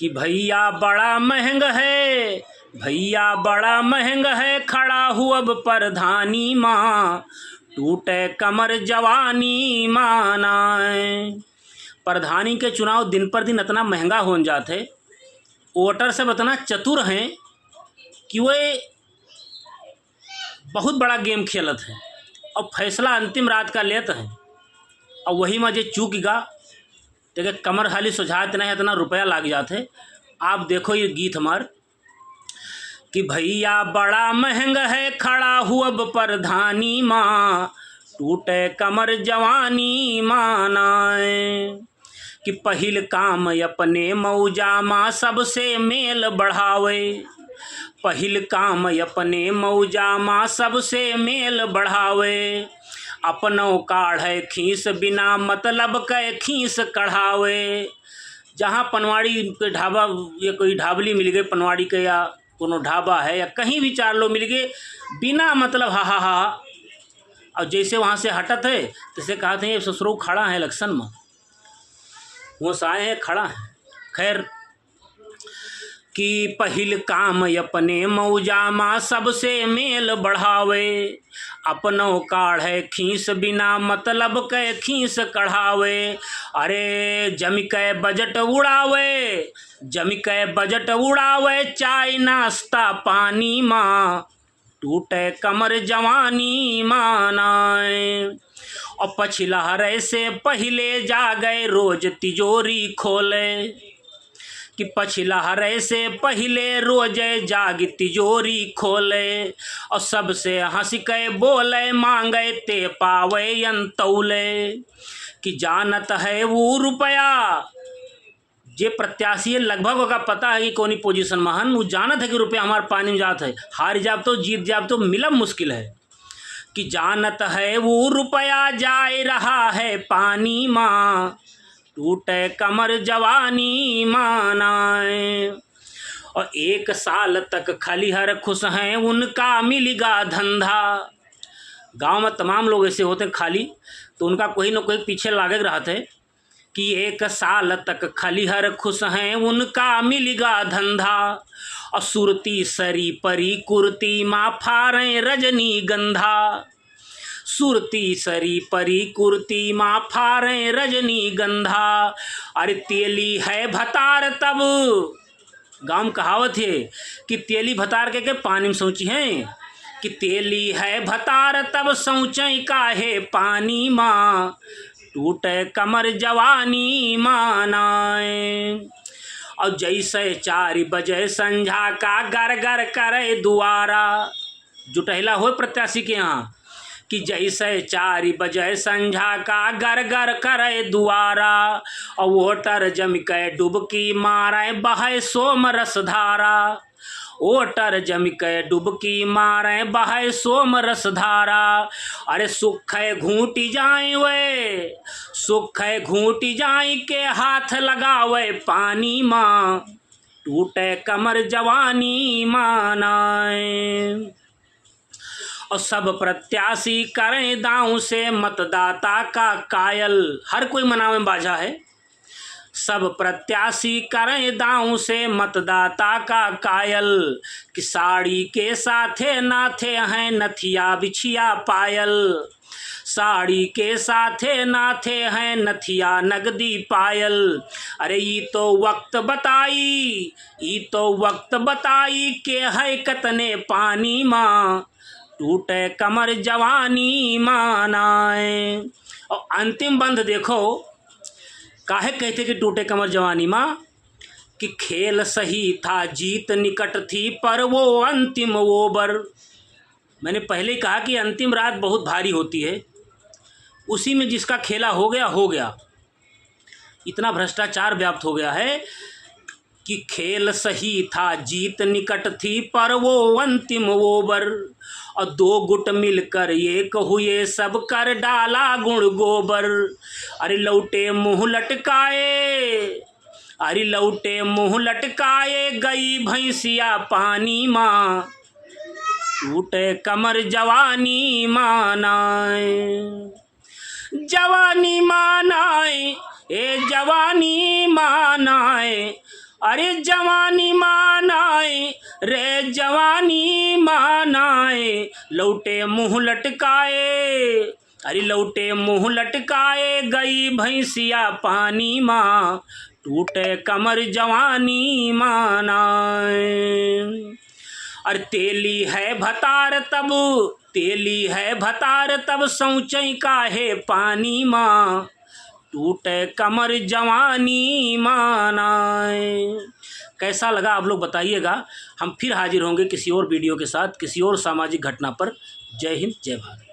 कि भैया बड़ा महंग है, भैया बड़ा महंग है, खड़ा हुआ अब प्रधानी माँ, टूटे कमर जवानी मानाए। प्रधानी के चुनाव दिन पर दिन इतना महंगा होन जाते, वोटर सब इतना चतुर हैं कि वे बहुत बड़ा गेम खेलत हैं और फैसला अंतिम रात का लेते हैं। और वही में जो चूक गा तो कमर खाली सुझात नहीं, इतना रुपया लग जाते। आप देखो ये गीत हमार कि भैया बड़ा महंग है, खड़ा हुआ अब प्रधानी माँ, टूटे कमर जवानी मानाए। कि पहिल काम अपने मौजा माँ सबसे मेल बढ़ावे, पहिल काम अपने मौजा माँ सबसे मेल बढ़ावे। अपनों काढ़े खीस बिना मतलब के खीस कढ़ावे। जहाँ पनवाड़ी के ढाबा या कोई ढाबली मिल गए पनवाड़ी के, या कोनो ढाबा है या कहीं भी चार लोग मिल गए बिना मतलब हा हा हा, और जैसे वहाँ से हटत है तैसे कहते हैं ससुरो खड़ा है इलेक्शन में, वो साए है खड़ा है। खैर कि पहिल काम अपने मौजा माँ सबसे मेल बढ़ावे, अपनों काढ़े खीस बिना मतलब के खीस कढ़ावे। अरे जम के बजट उड़ावे, जम के बजट उड़ावे, चाय नाश्ता पानी माँ, टूटे कमर जवानी मानाए। और पछिलहरे से पहले जा गए रोज तिजोरी खोले, कि पछिलहरे से पहले रोज जाग तिजोरी खोले। और सबसे हंस के बोले मांगे ते पावे अंतौले। कि जानत है वो रुपया, जे प्रत्याशी लगभग होगा पता है कि कौनी पोजीशन में हन, वो जानत है कि रुपया हमारे पानी में जात है, हार जाब तो जीत जाब तो मिलब मुश्किल है। कि जानत है वो रुपया जाए रहा है पानी माँ, टूटे कमर जवानी मानाए। और 1 साल तक खलिहर खुश हैं, उनका मिलेगा धंधा। गांव में तमाम लोग ऐसे होते हैं खाली, तो उनका कोई ना कोई पीछे लागे रहते कि 1 साल तक खलिहर खुश हैं, उनका मिलेगा धंधा। और सुरती सरी परी कुर्ती माँ फारें रजनी गंधा, सुरती सरी परी कुर्ती माँ फारें रजनी गंधा। अरे तेली है भतार तब, गांव में कहावत है कि तेली भतार के पानी में सोची हैं, कि तेली है भतार तब सोचई काहे पानी माँ, टूटे कमर जवानी मानाए। और जैसे 4 बजे संझा का गर गर करे दुआरा, जुटहला हो प्रत्याशी के यहाँ, कि जैसे 4 बजे संझा का गर गर करे दुआरा। और वोटर जम के डुबकी मारे बहे सोम रसधारा, वोटर जम के डुबकी मारे बहे सोम रसधारा। अरे सुख है घूटी जाए वे, सुख है घूटी जाए के हाथ लगावे पानी माँ, टूटे कमर जवानी मानाए। और सब प्रत्याशी करें दांव से मतदाता का कायल, हर कोई मनावे बाजा है। सब प्रत्याशी करें दांव से मतदाता का कायल, कि साड़ी के साथे नाथे हैं नथिया बिछिया पायल, साड़ी के साथे नाथे हैं नथिया नगदी पायल। अरे ये तो वक्त बताई, ये तो वक्त बताई के है कतने पानी माँ, टूटे कमर जवानी मानाए। और अंतिम बंद देखो, काहे कहते कि टूटे कमर जवानी माँ, कि खेल सही था जीत निकट थी पर वो अंतिम ओवर। मैंने पहले कहा कि अंतिम रात बहुत भारी होती है, उसी में जिसका खेला हो गया हो गया। इतना भ्रष्टाचार व्याप्त हो गया है कि खेल सही था जीत निकट थी पर वो अंतिम ओवर। और 2 गुट मिलकर एक हुए सब कर डाला गुण गोबर। अरे लौटे मुँह लटकाए, अरे लौटे मुँह लटकाए गई भैंसिया पानी माँ, टूटे कमर जवानी मानाए, जवानी मानाए, ए जवानी मानाए। अरे जवानी मानाए रे जवानी मानाए, लौटे मुँह लटकाए, अरे लौटे मुँह लटकाए, गई भैंसिया पानी माँ, टूटे कमर जवानी मानाए। अरे तेली है भतार तब, तेली है भतार तब, सौचई काहे पानी माँ, टूटे कमर जवानी मानाए। कैसा लगा आप लोग बताइएगा। हम फिर हाजिर होंगे किसी और वीडियो के साथ, किसी और सामाजिक घटना पर। जय हिंद, जय भारत।